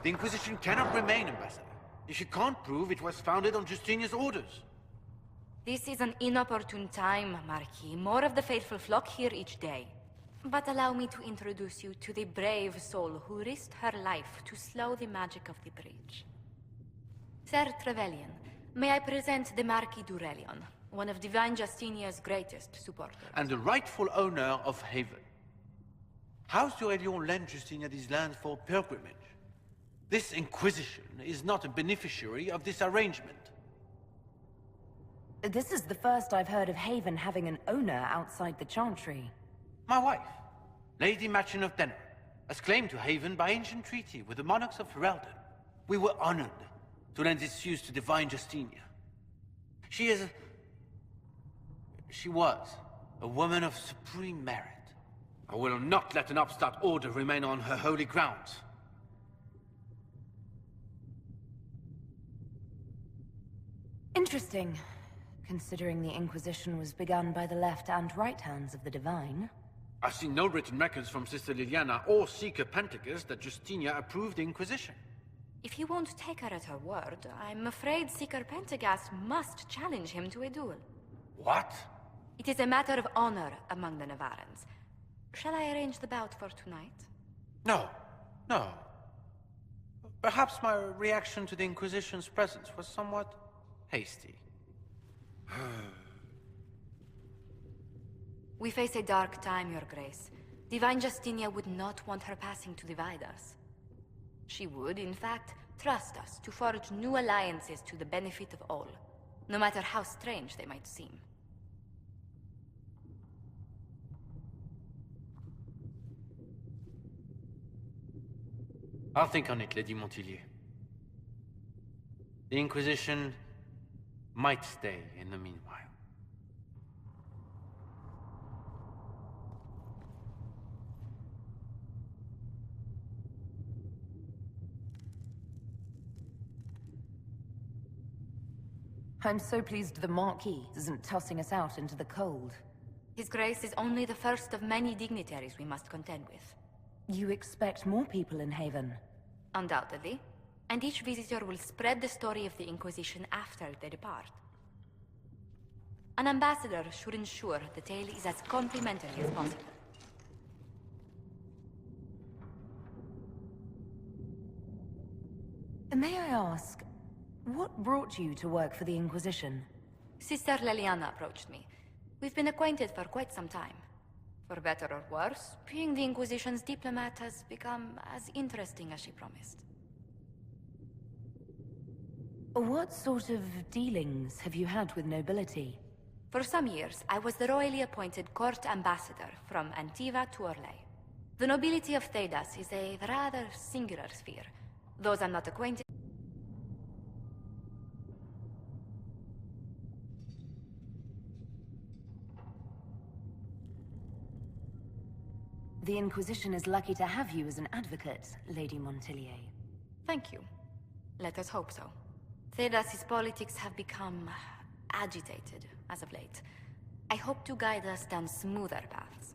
The Inquisition cannot remain, Ambassador, if you can't prove it was founded on Justinia's orders. This is an inopportune time, Marquis. More of the faithful flock here each day. But allow me to introduce you to the brave soul who risked her life to slow the magic of the breach. Sir Trevelyan, may I present the Marquis d'Aurelion, one of Divine Justinia's greatest supporters. And the rightful owner of Haven. House d'Aurelion lent Justinia these lands for pilgrimage. This Inquisition is not a beneficiary of this arrangement. This is the first I've heard of Haven having an owner outside the Chantry. My wife, Lady Machin of Denner, has claimed to Haven by ancient treaty with the monarchs of Ferelden. We were honored to lend its use to Divine Justinia. She was a woman of supreme merit. I will not let an upstart order remain on her holy grounds. Interesting, considering the Inquisition was begun by the left and right hands of the Divine. I've seen no written records from Sister Liliana or Seeker Pentacus that Justinia approved the Inquisition. If you won't take her at her word, I'm afraid Seeker Pentagast must challenge him to a duel. What? It is a matter of honor among the Navarrans. Shall I arrange the bout for tonight? No. No. Perhaps my reaction to the Inquisition's presence was somewhat hasty. We face a dark time, Your Grace. Divine Justinia would not want her passing to divide us. She would, in fact, trust us to forge new alliances to the benefit of all, no matter how strange they might seem. I'll think on it, Lady Montilyet. The Inquisition might stay in the meanwhile. I'm so pleased the Marquis isn't tossing us out into the cold. His Grace is only the first of many dignitaries we must contend with. You expect more people in Haven? Undoubtedly. And each visitor will spread the story of the Inquisition after they depart. An ambassador should ensure the tale is as complimentary as possible. May I ask, what brought you to work for the Inquisition? Sister Liliana approached me. We've been acquainted for quite some time. For better or worse, being the Inquisition's diplomat has become as interesting as she promised. What sort of dealings have you had with nobility? For some years, I was the royally appointed court ambassador from Antiva to Orlais. The nobility of Thedas is a rather singular sphere. Those I'm not acquainted... The Inquisition is lucky to have you as an advocate, Lady Montilyet. Thank you. Let us hope so. Thedas's politics have become agitated as of late. I hope to guide us down smoother paths.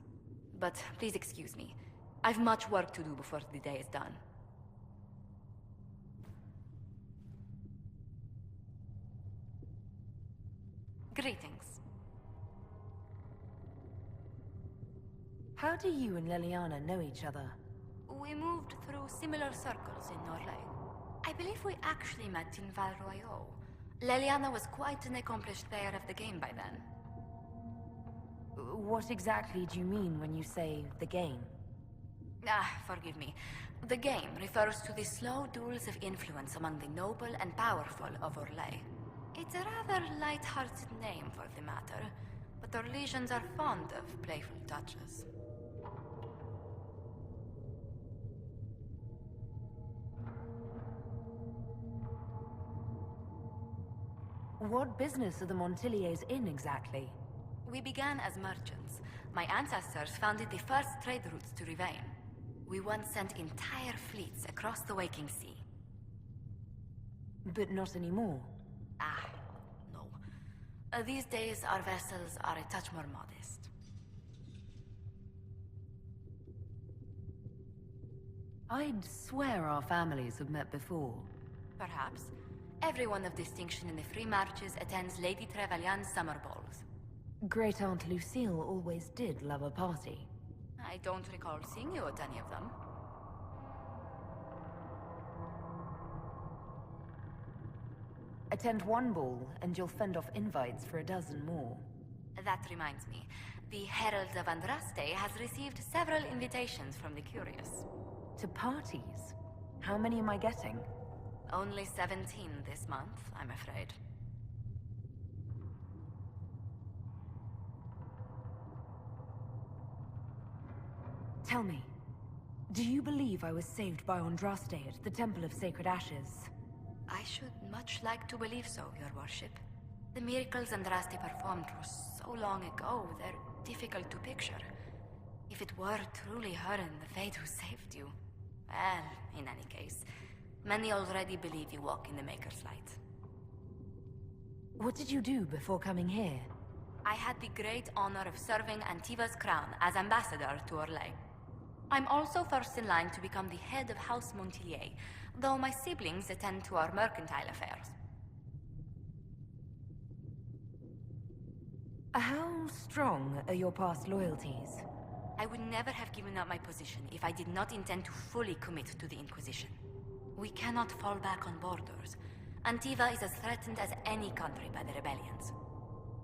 But please excuse me. I've much work to do before the day is done. Greetings. How do you and Liliana know each other? We moved through similar circles in Orlais. I believe we actually met in Val Royaux. Liliana was quite an accomplished player of the game by then. What exactly do you mean when you say the game? Forgive me. The game refers to the slow duels of influence among the noble and powerful of Orlais. It's a rather light-hearted name for the matter, but Orlesians are fond of playful touches. What business are the Montilyets in exactly? We began as merchants. My ancestors founded the first trade routes to Rivain. We once sent entire fleets across the Waking Sea. But not anymore. No. These days, our vessels are a touch more modest. I'd swear our families have met before. Perhaps. Everyone of distinction in the Free Marches attends Lady Trevelyan's summer balls. Great Aunt Lucille always did love a party. I don't recall seeing you at any of them. Attend one ball, and you'll fend off invites for a dozen more. That reminds me. The Herald of Andraste has received several invitations from the curious. To parties? How many am I getting? Only 17 this month, I'm afraid. Tell me, do you believe I was saved by Andraste at the Temple of Sacred Ashes? I should much like to believe so, Your Worship. The miracles Andraste performed were so long ago, they're difficult to picture. If it were truly her and the Fate who saved you... Well, in any case, many already believe you walk in the Maker's light. What did you do before coming here? I had the great honor of serving Antiva's crown as ambassador to Orlais. I'm also first in line to become the head of House Montilyet, though my siblings attend to our mercantile affairs. How strong are your past loyalties? I would never have given up my position if I did not intend to fully commit to the Inquisition. We cannot fall back on borders. Antiva is as threatened as any country by the rebellions.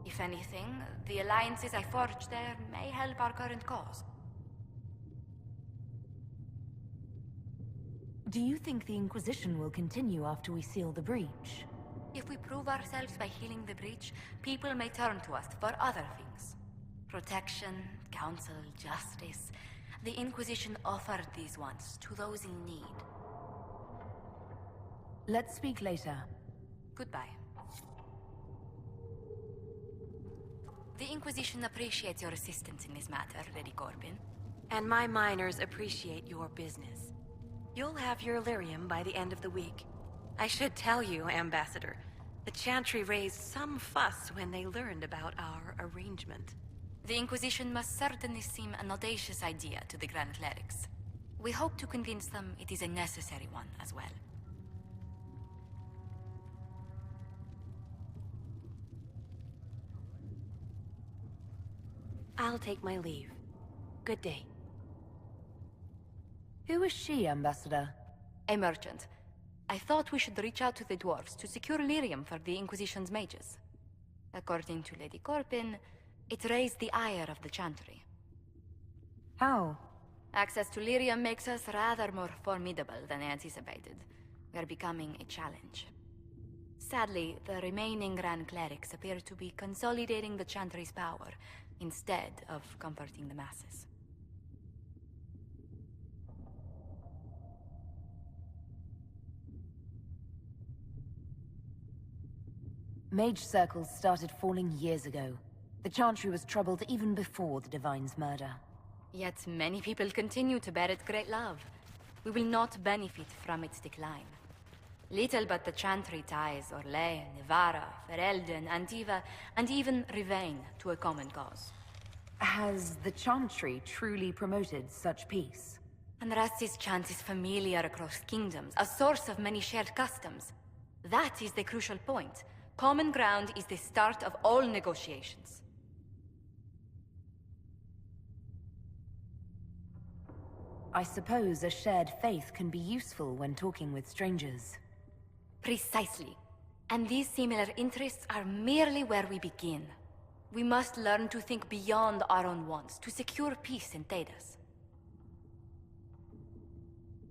If anything, the alliances I forged there may help our current cause. Do you think the Inquisition will continue after we seal the breach? If we prove ourselves by healing the breach, people may turn to us for other things. Protection, counsel, justice. The Inquisition offered these once to those in need. Let's speak later. Goodbye. The Inquisition appreciates your assistance in this matter, Lady Corbin. And my miners appreciate your business. You'll have your lyrium by the end of the week. I should tell you, Ambassador, the Chantry raised some fuss when they learned about our arrangement. The Inquisition must certainly seem an audacious idea to the Grand Clerics. We hope to convince them it is a necessary one as well. I'll take my leave. Good day. Who is she, Ambassador? A merchant. I thought we should reach out to the dwarves to secure lyrium for the Inquisition's mages. According to Lady Corbin, it raised the ire of the Chantry. How? Access to lyrium makes us rather more formidable than anticipated. We're becoming a challenge. Sadly, the remaining Grand Clerics appear to be consolidating the Chantry's power, instead of comforting the masses. Mage circles started falling years ago. The Chantry was troubled even before the Divine's murder. Yet many people continue to bear it great love. We will not benefit from its decline. Little but the Chantry ties Orlais, Nevarra, Ferelden, Antiva, and even Rivain to a common cause. Has the Chantry truly promoted such peace? Andraste's chant is familiar across kingdoms, a source of many shared customs. That is the crucial point. Common ground is the start of all negotiations. I suppose a shared faith can be useful when talking with strangers. Precisely. And these similar interests are merely where we begin. We must learn to think beyond our own wants, to secure peace in Thedas.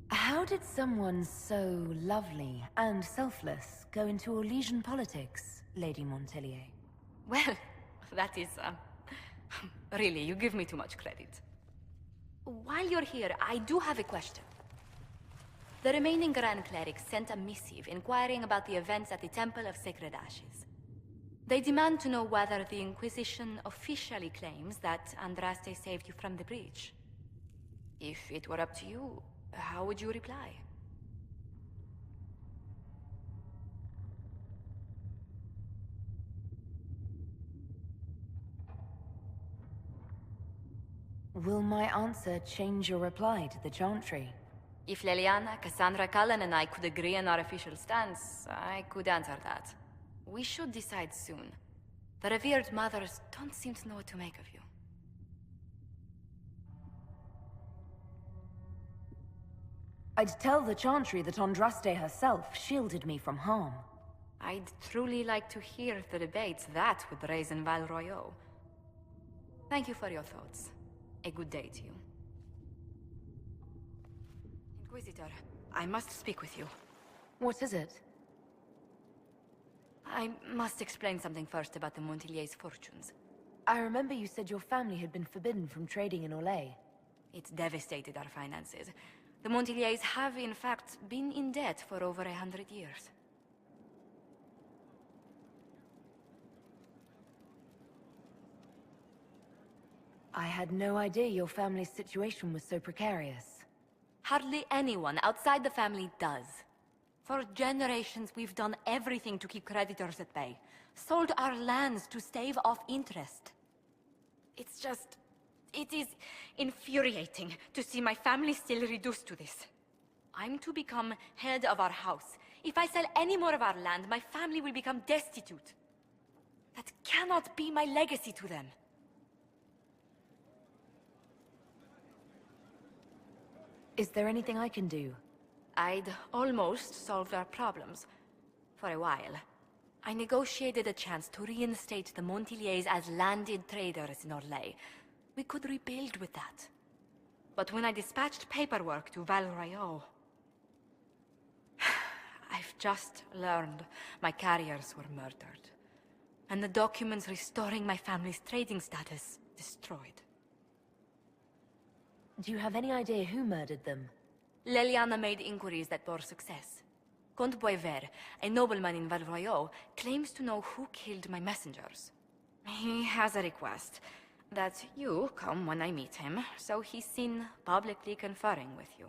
How did someone so lovely and selfless go into Orlesian politics, Lady Montilyet? Well, that is, really, you give me too much credit. While you're here, I do have a question. The remaining Grand Clerics sent a missive inquiring about the events at the Temple of Sacred Ashes. They demand to know whether the Inquisition officially claims that Andraste saved you from the breach. If it were up to you, how would you reply? Will my answer change your reply to the Chantry? If Leliana, Cassandra, Cullen, and I could agree on our official stance, I could answer that. We should decide soon. The revered mothers don't seem to know what to make of you. I'd tell the Chantry that Andraste herself shielded me from harm. I'd truly like to hear the debates that would raise in Val Royeaux. Thank you for your thoughts. A good day to you. Inquisitor, I must speak with you. What is it? I must explain something first about the Montiliers' fortunes. I remember you said your family had been forbidden from trading in Orlais. It's devastated our finances. The Montiliers have, in fact, been in debt for over 100 years. I had no idea your family's situation was so precarious. Hardly anyone outside the family does. For generations, we've done everything to keep creditors at bay. Sold our lands to stave off interest. It is infuriating to see my family still reduced to this. I'm to become head of our house. If I sell any more of our land, my family will become destitute. That cannot be my legacy to them. Is there anything I can do? I'd almost solved our problems. For a while. I negotiated a chance to reinstate the Montiliers as landed traders in Orlais. We could rebuild with that. But when I dispatched paperwork to Val Royeaux, I've just learned my carriers were murdered. And the documents restoring my family's trading status destroyed. Do you have any idea who murdered them? Leliana made inquiries that bore success. Comte Boisvert, a nobleman in Val Royeaux, claims to know who killed my messengers. He has a request that you come when I meet him, so he's seen publicly conferring with you.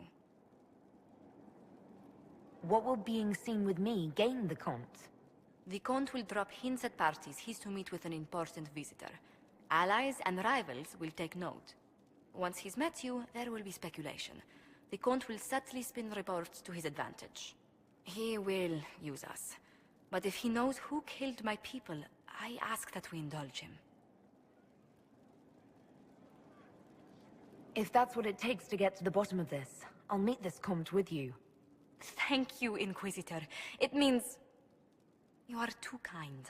What will being seen with me gain the Comte? The Comte will drop hints at parties he's to meet with an important visitor. Allies and rivals will take note. Once he's met you, there will be speculation. The Comte will subtly spin reports to his advantage. He will use us. But if he knows who killed my people, I ask that we indulge him. If that's what it takes to get to the bottom of this, I'll meet this Comte with you. Thank you, Inquisitor. It means... you are too kind.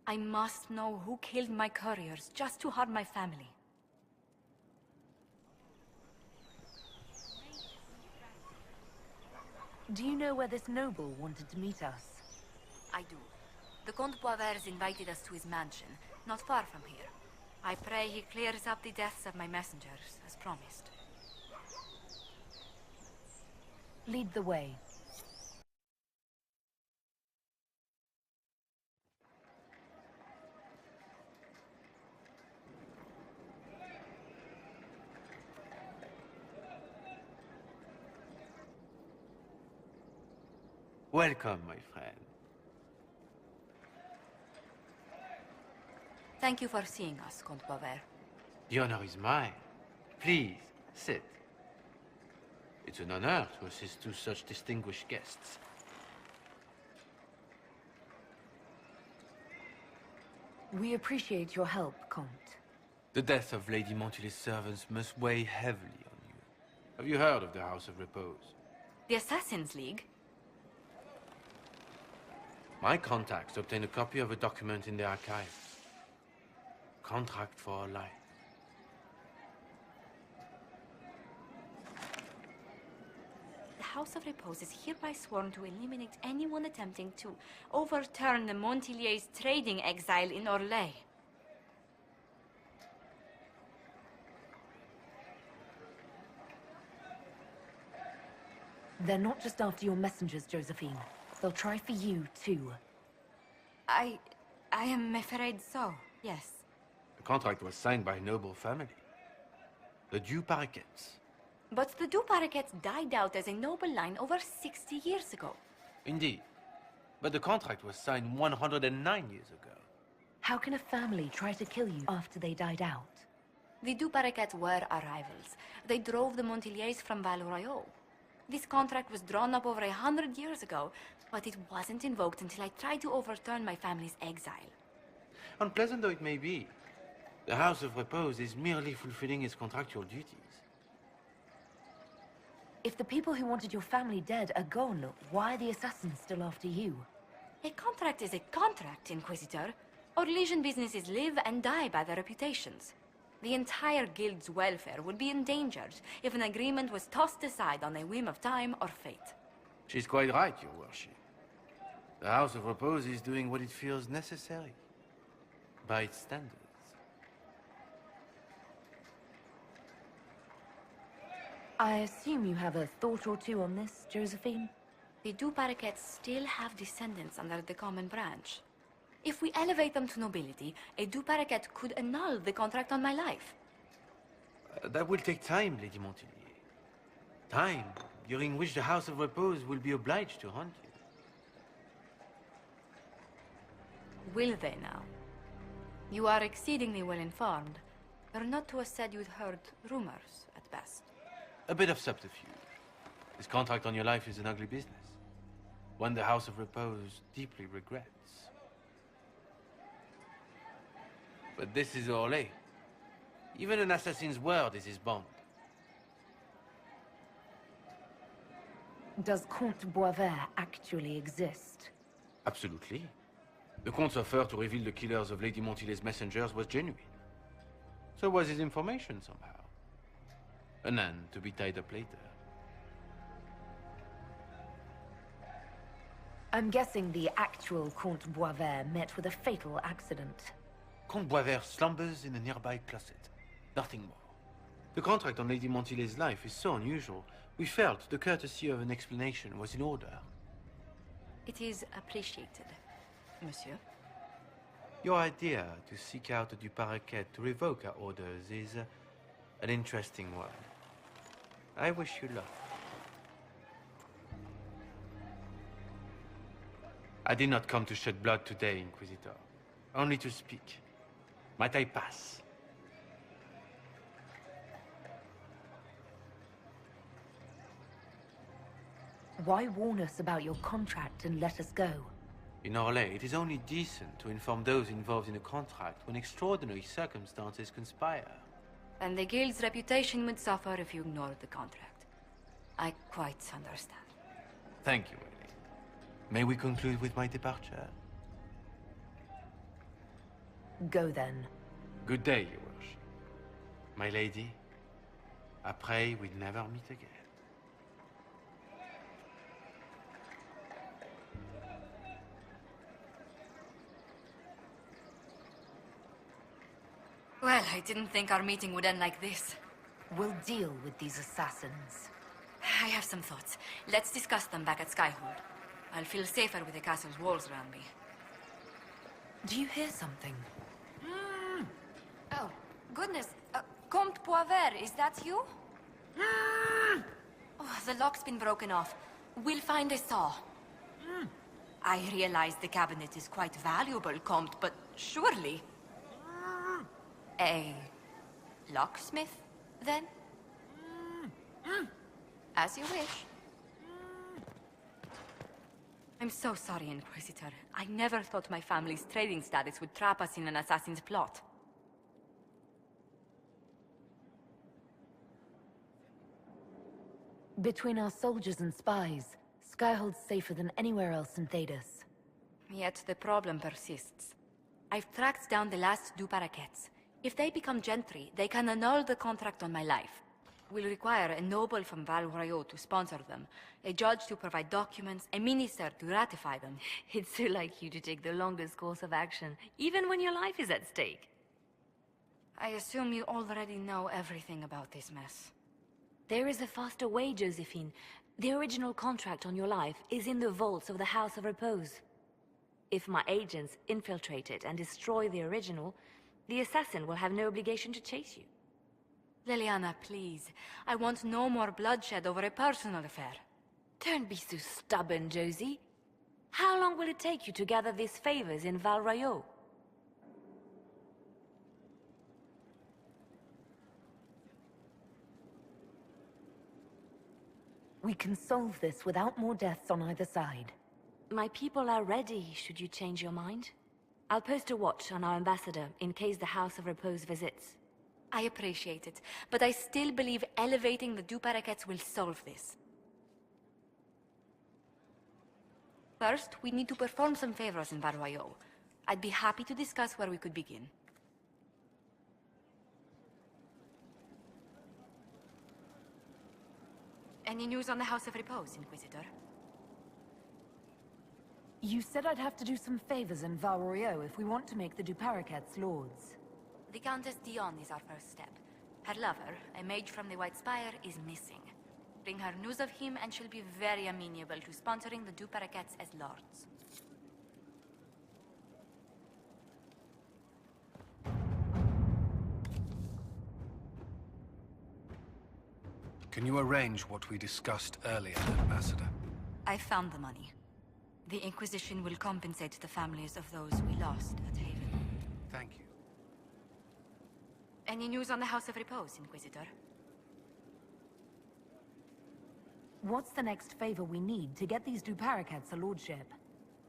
I must know who killed my couriers just to harm my family. Do you know where this noble wanted to meet us? I do. The Comte Boisvert's invited us to his mansion, not far from here. I pray he clears up the deaths of my messengers, as promised. Lead the way. Welcome, my friend. Thank you for seeing us, Comte Boisvert. The honor is mine. Please, sit. It's an honor to assist two such distinguished guests. We appreciate your help, Comte. The death of Lady Montilly's servants must weigh heavily on you. Have you heard of the House of Repose? The Assassin's League? My contacts obtained a copy of a document in the archives. Contract for life. The House of Repose is hereby sworn to eliminate anyone attempting to overturn the Montiliers' trading exile in Orlais. They're not just after your messengers, Josephine. They'll try for you, too. I am afraid so, yes. The contract was signed by a noble family. The Du Paraquets. But the Du Paraquets died out as a noble line over 60 years ago. Indeed. But the contract was signed 109 years ago. How can a family try to kill you after they died out? The Du Paraquets were our rivals. They drove the Montiliers from Val Royeaux. This contract was drawn up over 100 years ago, but it wasn't invoked until I tried to overturn my family's exile. Unpleasant though it may be, the House of Repose is merely fulfilling its contractual duties. If the people who wanted your family dead are gone, why are the assassins still after you? A contract is a contract, Inquisitor. Our Legion businesses live and die by their reputations. The entire guild's welfare would be endangered if an agreement was tossed aside on a whim of time or fate. She's quite right, Your Worship. The House of Repose is doing what it feels necessary, by its standards. I assume you have a thought or two on this, Josephine? The Du Paraquets still have descendants under the common branch. If we elevate them to nobility, a Du Paraquet could annul the contract on my life. That will take time, Lady Montilyet. Time during which the House of Repose will be obliged to hunt you. Will they now? You are exceedingly well informed. You're not to have said you'd heard rumors, at best. A bit of subterfuge. This contract on your life is an ugly business. One the House of Repose deeply regrets. But this is Orlais. Even an assassin's word is his bond. Does Comte Boisvert actually exist? Absolutely. The Comte's offer to reveal the killers of Lady Montilyet's messengers was genuine. So was his information somehow. An end to be tied up later. I'm guessing the actual Comte Boisvert met with a fatal accident. Comte Boisvert slumbers in a nearby closet. Nothing more. The contract on Lady Montilyet's life is so unusual, we felt the courtesy of an explanation was in order. It is appreciated, monsieur. Your idea to seek out the Du Paraquet to revoke our orders is an interesting one. I wish you luck. I did not come to shed blood today, Inquisitor. Only to speak. Might I pass? Why warn us about your contract and let us go? In Orlais, it is only decent to inform those involved in a contract when extraordinary circumstances conspire. And the guild's reputation would suffer if you ignored the contract. I quite understand. Thank you, Ellie. May we conclude with my departure? Go then. Good day, Your Worship. My lady, I pray we'll never meet again. Well, I didn't think our meeting would end like this. We'll deal with these assassins. I have some thoughts. Let's discuss them back at Skyhold. I'll feel safer with the castle's walls around me. Do you hear something? Oh, goodness. Comte Boisvert, is that you? Oh, the lock's been broken off. We'll find a saw. I realize the cabinet is quite valuable, Comte, but surely... A locksmith, then? As you wish. I'm so sorry, Inquisitor. I never thought my family's trading status would trap us in an assassin's plot. Between our soldiers and spies, Skyhold's safer than anywhere else in Thedas. Yet the problem persists. I've tracked down the last Du Paraquets. If they become gentry, they can annul the contract on my life. We'll require a noble from Val Royeaux to sponsor them, a judge to provide documents, a minister to ratify them. It's so like you to take the longest course of action, even when your life is at stake. I assume you already know everything about this mess. There is a faster way, Josephine. The original contract on your life is in the vaults of the House of Repose. If my agents infiltrate it and destroy the original, the assassin will have no obligation to chase you. Leliana, please. I want no more bloodshed over a personal affair. Don't be so stubborn, Josie. How long will it take you to gather these favors in Val Royeaux? We can solve this without more deaths on either side. My people are ready, should you change your mind. I'll post a watch on our ambassador in case the House of Repose visits. I appreciate it, but I still believe elevating the Du Paraquets will solve this. First, we need to perform some favors in Val Royeaux. I'd be happy to discuss where we could begin. Any news on the House of Repose, Inquisitor? You said I'd have to do some favors in Val Royeaux if we want to make the Du Paraquets lords. The Countess Dion is our first step. Her lover, a mage from the White Spire, is missing. Bring her news of him and she'll be very amenable to sponsoring the Du Paraquets as lords. Can you arrange what we discussed earlier, Ambassador? I found the money. The Inquisition will compensate the families of those we lost at Haven. Thank you. Any news on the House of Repose, Inquisitor? What's the next favor we need to get these Du Paraquets a lordship?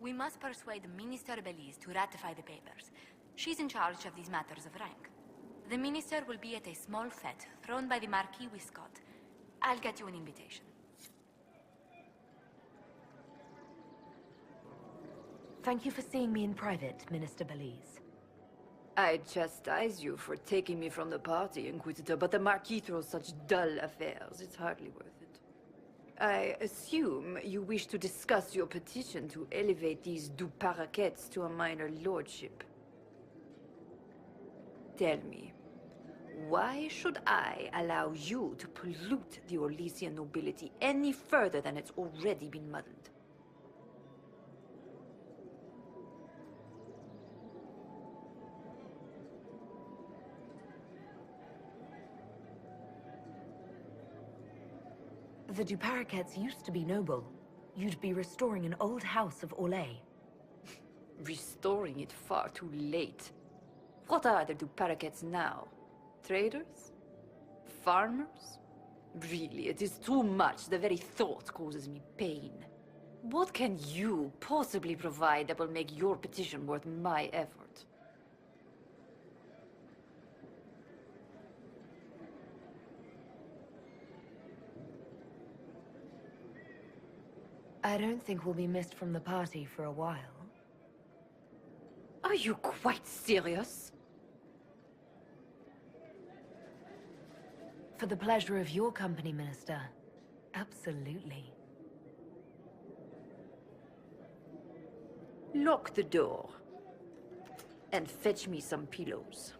We must persuade Minister Belize to ratify the papers. She's in charge of these matters of rank. The minister will be at a small fête thrown by the Marquis Wiscott. I'll get you an invitation. Thank you for seeing me in private, Minister Belize. I chastise you for taking me from the party, Inquisitor, but the Marquis throws such dull affairs. It's hardly worth it. I assume you wish to discuss your petition to elevate these Du Paraquets to a minor lordship. Tell me, why should I allow you to pollute the Orlesian nobility any further than it's already been muddled? The Du Paraquets used to be noble. You'd be restoring an old house of Orlais. Restoring it far too late. What are the Du Paraquets now? Traders? Farmers? Really, it is too much. The very thought causes me pain. What can you possibly provide that will make your petition worth my effort? I don't think we'll be missed from the party for a while. Are you quite serious? For the pleasure of your company, Minister. Absolutely. Lock the door. And fetch me some pillows.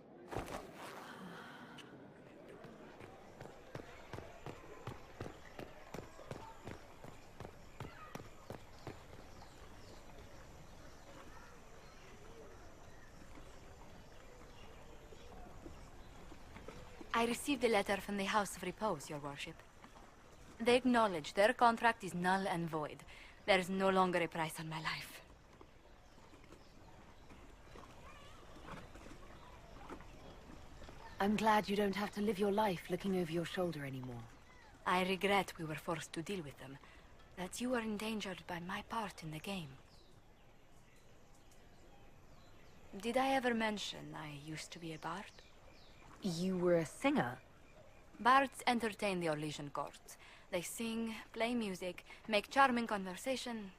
I received a letter from the House of Repose, Your Worship. They acknowledge their contract is null and void. There is no longer a price on my life. I'm glad you don't have to live your life looking over your shoulder anymore. I regret we were forced to deal with them. That you were endangered by my part in the game. Did I ever mention I used to be a bard? You were a singer? Bards entertain the Orlesian court. They sing, play music, make charming conversation,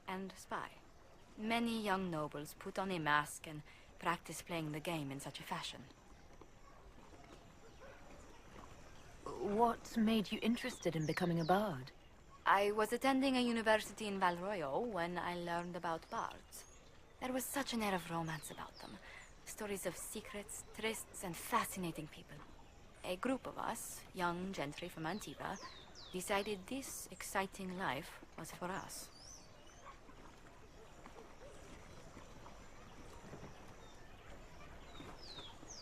and spy. Many young nobles put on a mask and practice playing the game in such a fashion. What made you interested in becoming a bard? I was attending a university in Val Royeaux when I learned about bards. There was such an air of romance about them. Stories of secrets, trysts, and fascinating people. A group of us, young gentry from Antigua, decided this exciting life was for us.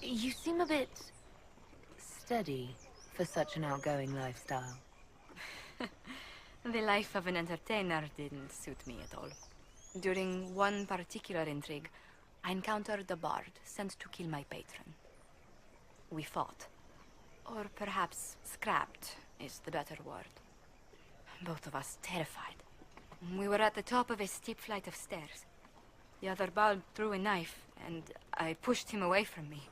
You seem a bit steady for such an outgoing lifestyle. The life of an entertainer didn't suit me at all. During one particular intrigue, I encountered a bard sent to kill my patron. We fought. Or perhaps scrapped is the better word. both of us terrified. We were at the top of a steep flight of stairs. The other bulb threw a knife, and I pushed him away from me.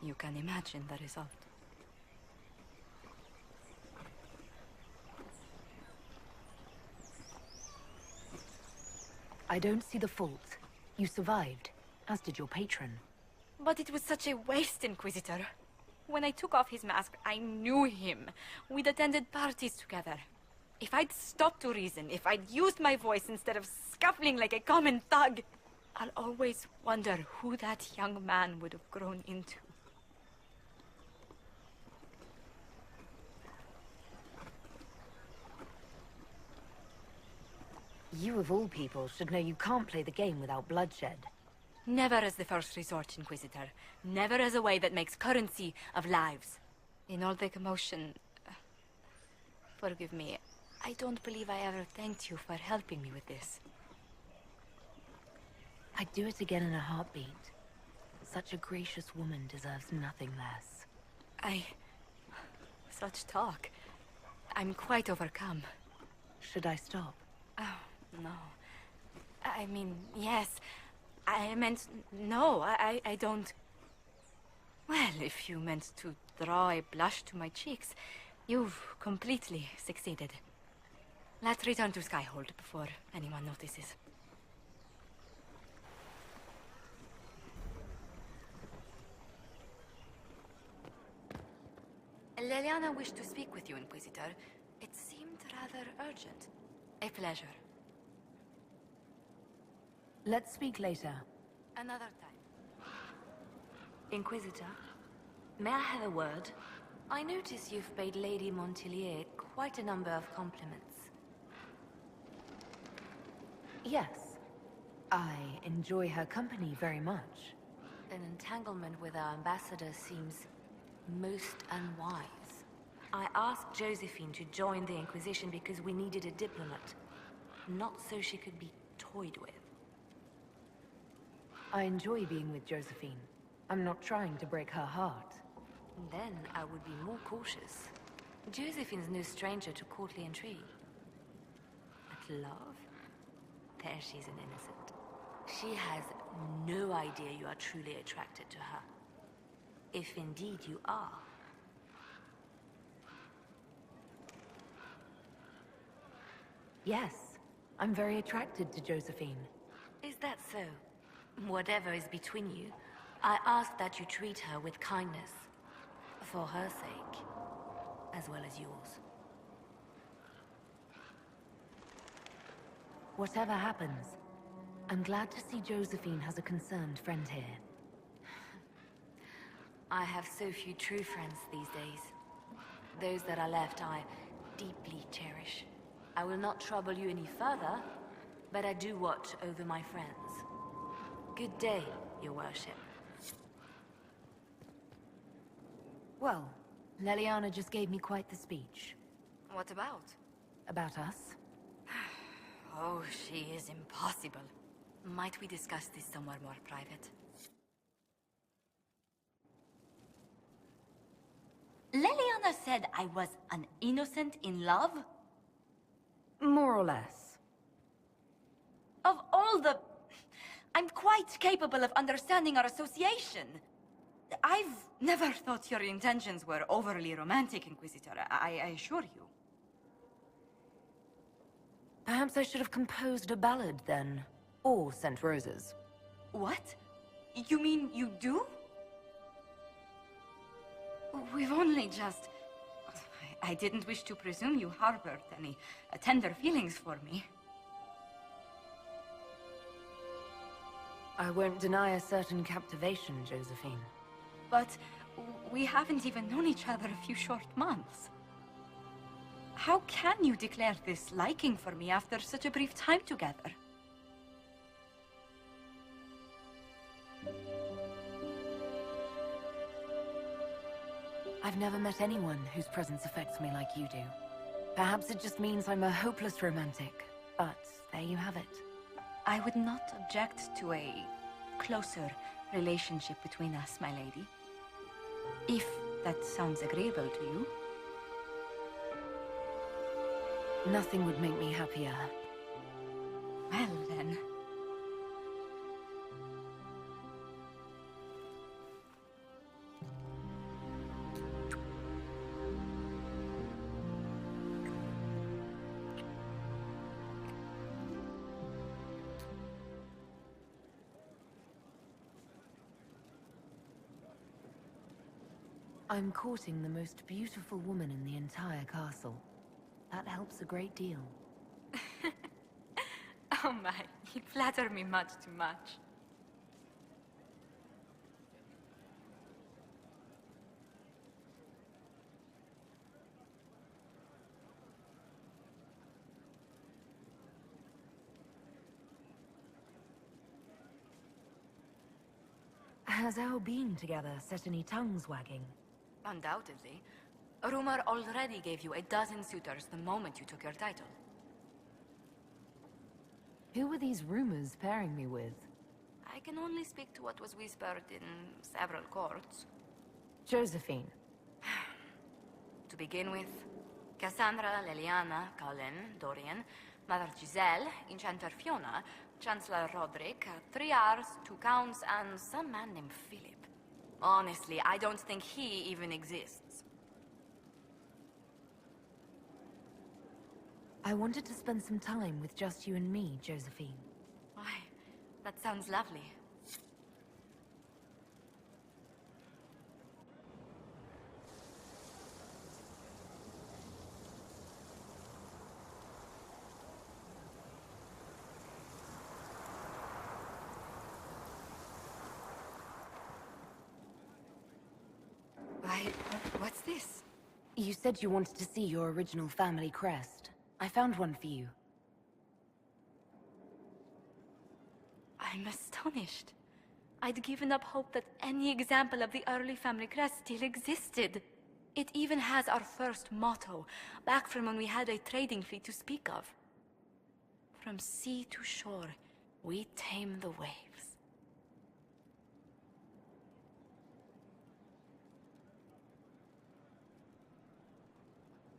You can imagine the result. I don't see the fault. You survived, as did your patron. But it was such a waste, Inquisitor. When I took off his mask, I knew him. We'd attended parties together. If I'd stopped to reason, if I'd used my voice instead of scuffling like a common thug, I'll always wonder who that young man would have grown into. You of all people should know you can't play the game without bloodshed. Never as the first resort, Inquisitor. Never as a way that makes currency of lives. In all the commotion... Forgive me, I don't believe I ever thanked you for helping me with this. I'd do it again in a heartbeat. Such a gracious woman deserves nothing less. Such talk. I'm quite overcome. Should I stop? Oh, no. I mean, yes. I meant... No, I don't... Well, if you meant to draw a blush to my cheeks, you've completely succeeded. Let's return to Skyhold before anyone notices. Leliana wished to speak with you, Inquisitor. It seemed rather urgent. A pleasure. Let's speak later. Another time. Inquisitor, may I have a word? I notice you've paid Lady Montelier quite a number of compliments. Yes. I enjoy her company very much. An entanglement with our ambassador seems most unwise. I asked Josephine to join the Inquisition because we needed a diplomat, not so she could be toyed with. I enjoy being with Josephine. I'm not trying to break her heart. Then I would be more cautious. Josephine's no stranger to courtly intrigue. But love? There she's an innocent. She has no idea you are truly attracted to her. If indeed you are. Yes, I'm very attracted to Josephine. Is that so? Whatever is between you, I ask that you treat her with kindness. For her sake, as well as yours. Whatever happens, I'm glad to see Josephine has a concerned friend here. I have so few true friends these days. Those that are left I deeply cherish. I will not trouble you any further, but I do watch over my friends. Good day, your worship. Well, Leliana just gave me quite the speech. What about? About us. Oh, she is impossible. Might we discuss this somewhere more private? Leliana said I was an innocent in love? More or less. Of all the... I'm quite capable of understanding our association. I've never thought your intentions were overly romantic, Inquisitor. I assure you. Perhaps I should have composed a ballad then. Or sent roses. What? You mean you do? We've only just... I didn't wish to presume you harbored any tender feelings for me. I won't deny a certain captivation, Josephine. But we haven't even known each other a few short months. How can you declare this liking for me after such a brief time together? I've never met anyone whose presence affects me like you do. Perhaps it just means I'm a hopeless romantic, but there you have it. I would not object to a closer relationship between us, my lady. If that sounds agreeable to you. Nothing would make me happier. Well, then. I'm courting the most beautiful woman in the entire castle. That helps a great deal. Oh my, you flatter me much too much. Has our being together set any tongues wagging? Undoubtedly. A rumor already gave you a dozen suitors the moment you took your title. Who were these rumors pairing me with? I can only speak to what was whispered in several courts. Josephine. To begin with, Cassandra, Leliana, Cullen, Dorian, Mother Giselle, Enchanter Fiona, Chancellor Roderick, 3 Rs, 2 Counts, and some man named Philip. Honestly, I don't think he even exists. I wanted to spend some time with just you and me, Josephine. Why, that sounds lovely. Why, what's this? You said you wanted to see your original family crest. I found one for you. I'm astonished. I'd given up hope that any example of the early family crest still existed. It even has our first motto, back from when we had a trading fleet to speak of. From sea to shore, we tame the waves.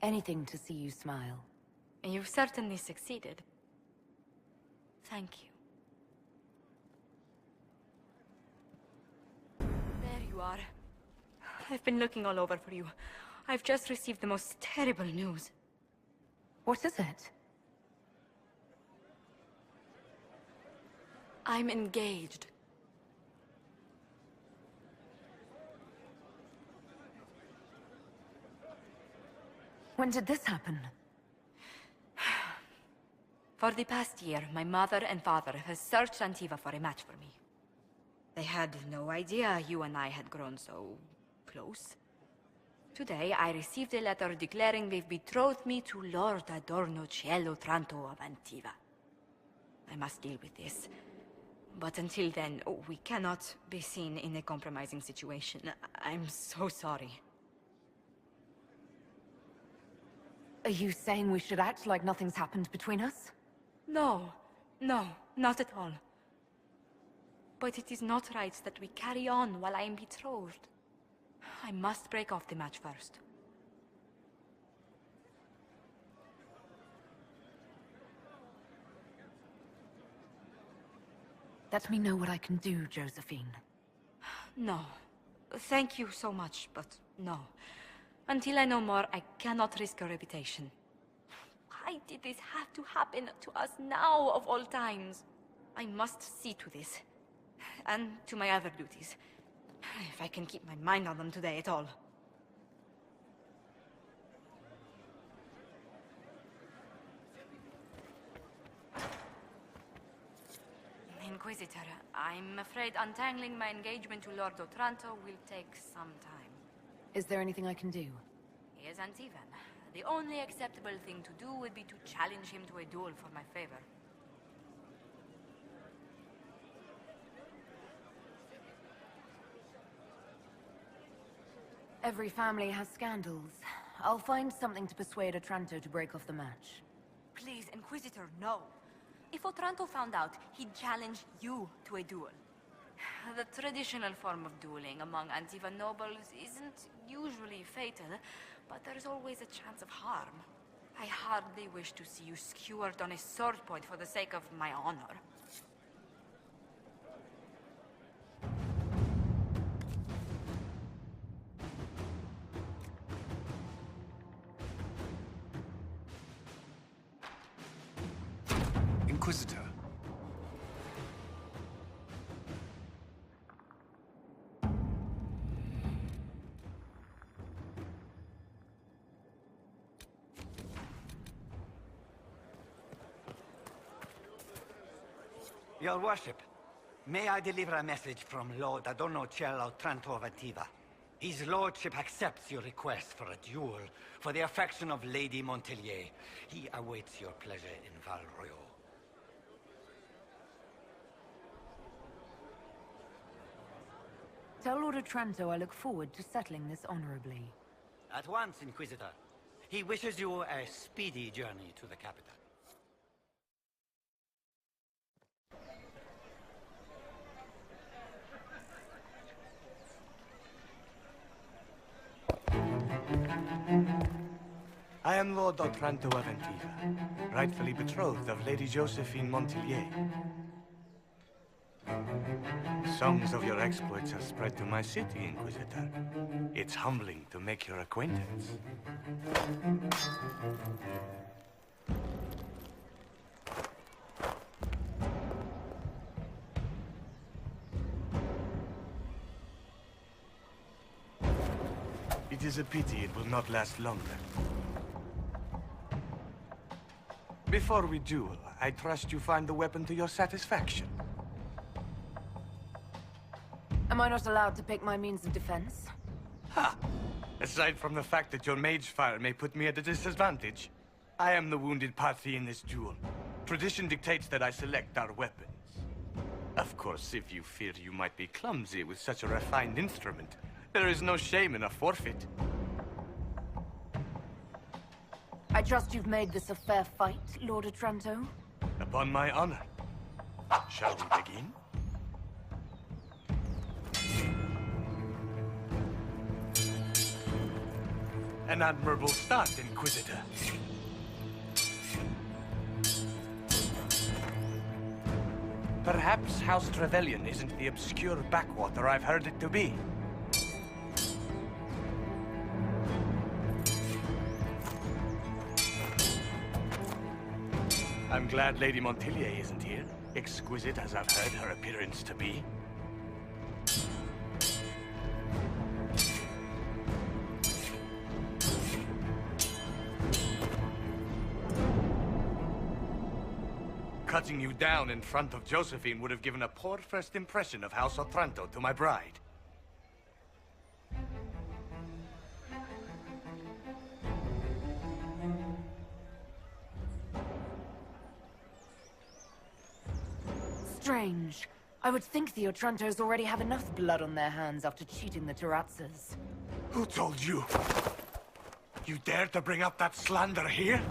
Anything to see you smile. You've certainly succeeded. Thank you. There you are. I've been looking all over for you. I've just received the most terrible news. What is it? I'm engaged. When did this happen? For the past year, my mother and father have searched Antiva for a match for me. They had no idea you and I had grown so close. Today, I received a letter declaring they've betrothed me to Lord Adorno Cielo Tranto of Antiva. I must deal with this. But until then, we cannot be seen in a compromising situation. I'm so sorry. Are you saying we should act like nothing's happened between us? No, not at all. But it is not right that we carry on while I am betrothed. I must break off the match first. Let me know what I can do, Josephine. No. Thank you so much, but no. Until I know more, I cannot risk your reputation. Why did this have to happen to us now, of all times? I must see to this. And to my other duties. If I can keep my mind on them today at all. Inquisitor, I'm afraid untangling my engagement to Lord Otranto will take some time. Is there anything I can do? He is Antivan. The only acceptable thing to do would be to challenge him to a duel for my favor. Every family has scandals. I'll find something to persuade Otranto to break off the match. Please, Inquisitor, no. If Otranto found out, he'd challenge you to a duel. The traditional form of dueling among Antivan nobles isn't usually fatal, but there's always a chance of harm. I hardly wish to see you skewered on a sword point for the sake of my honor. Inquisitor. Your worship, may I deliver a message from Lord Adorno Cielo Trantovativa? His lordship accepts your request for a duel for the affection of Lady Montelier. He awaits your pleasure in Val Royal. Tell Lord Otranto I look forward to settling this honorably. At once, Inquisitor. He wishes you a speedy journey to the capital. I am Lord Otranto Aventiva, rightfully betrothed of Lady Josephine Montelier. Songs of your exploits have spread to my city, Inquisitor. It's humbling to make your acquaintance. It is a pity it will not last longer. Before we duel, I trust you find the weapon to your satisfaction. Am I not allowed to pick my means of defense? Ha! Aside from the fact that your mage fire may put me at a disadvantage, I am the wounded party in this duel. Tradition dictates that I select our weapons. Of course, if you fear you might be clumsy with such a refined instrument, there is no shame in a forfeit. I trust you've made this a fair fight, Lord Otranto? Upon my honor. Shall we begin? An admirable start, Inquisitor. Perhaps House Trevelyan isn't the obscure backwater I've heard it to be. I'm glad Lady Montelier isn't here, exquisite as I've heard her appearance to be. Cutting you down in front of Josephine would have given a poor first impression of House Otranto to my bride. Strange. I would think the Otrantos already have enough blood on their hands after cheating the Terrazzas. Who told you? You dare to bring up that slander here?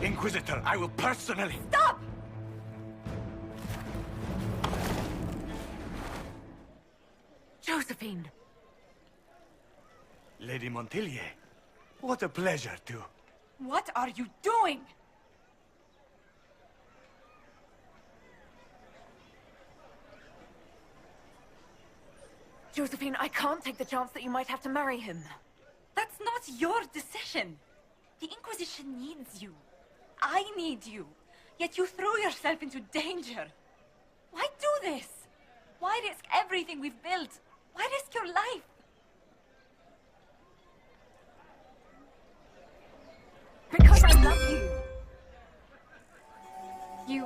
Inquisitor, I will personally... Stop! Josephine! Lady Montelier, what a pleasure to... What are you doing? Josephine, I can't take the chance that you might have to marry him. That's not your decision. The Inquisition needs you. I need you. Yet you threw yourself into danger. Why do this? Why risk everything we've built? Why risk your life? Because I love you.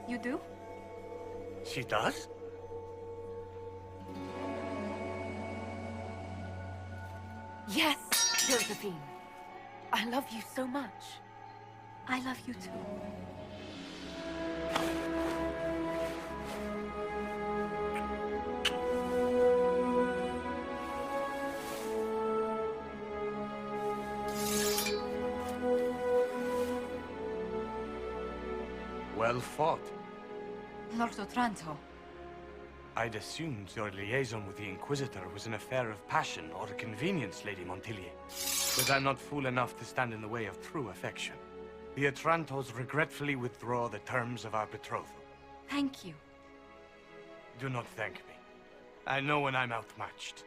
You do? She does? Yes, Josephine. I love you so much. I love you too. Well fought. Lord Otranto, I'd assumed your liaison with the Inquisitor was an affair of passion or convenience, Lady Montilyet. But I'm not fool enough to stand in the way of true affection. The Otrantos regretfully withdraw the terms of our betrothal. Thank you. Do not thank me. I know when I'm outmatched.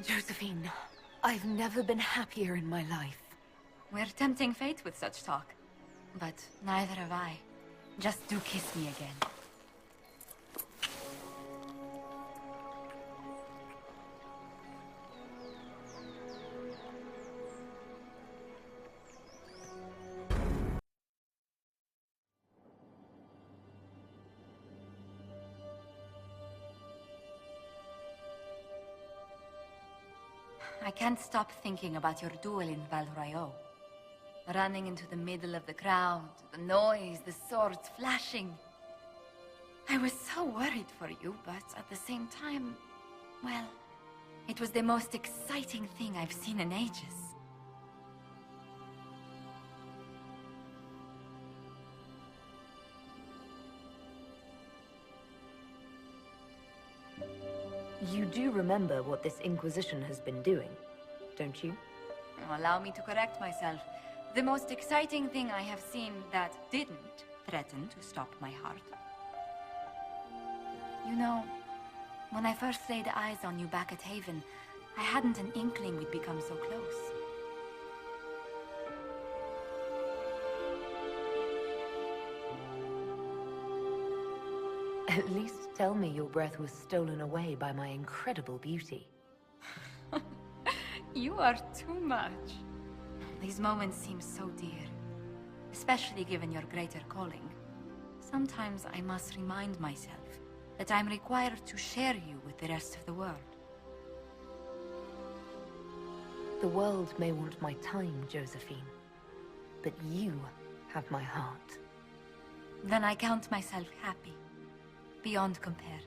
Josephine, I've never been happier in my life. We're tempting fate with such talk. But neither have I. Just do kiss me again. I can't stop thinking about your duel in Val Royeaux. Running into the middle of the crowd, the noise, the swords flashing. I was so worried for you, but at the same time, well, it was the most exciting thing I've seen in ages. You do remember what this Inquisition has been doing, don't you? Allow me to correct myself. The most exciting thing I have seen that didn't threaten to stop my heart. You know, when I first laid eyes on you back at Haven, I hadn't an inkling we'd become so close. At least tell me your breath was stolen away by my incredible beauty. You are too much. These moments seem so dear, especially given your greater calling. Sometimes I must remind myself that I'm required to share you with the rest of the world. The world may want my time, Josephine, but you have my heart. Then I count myself happy, beyond compare.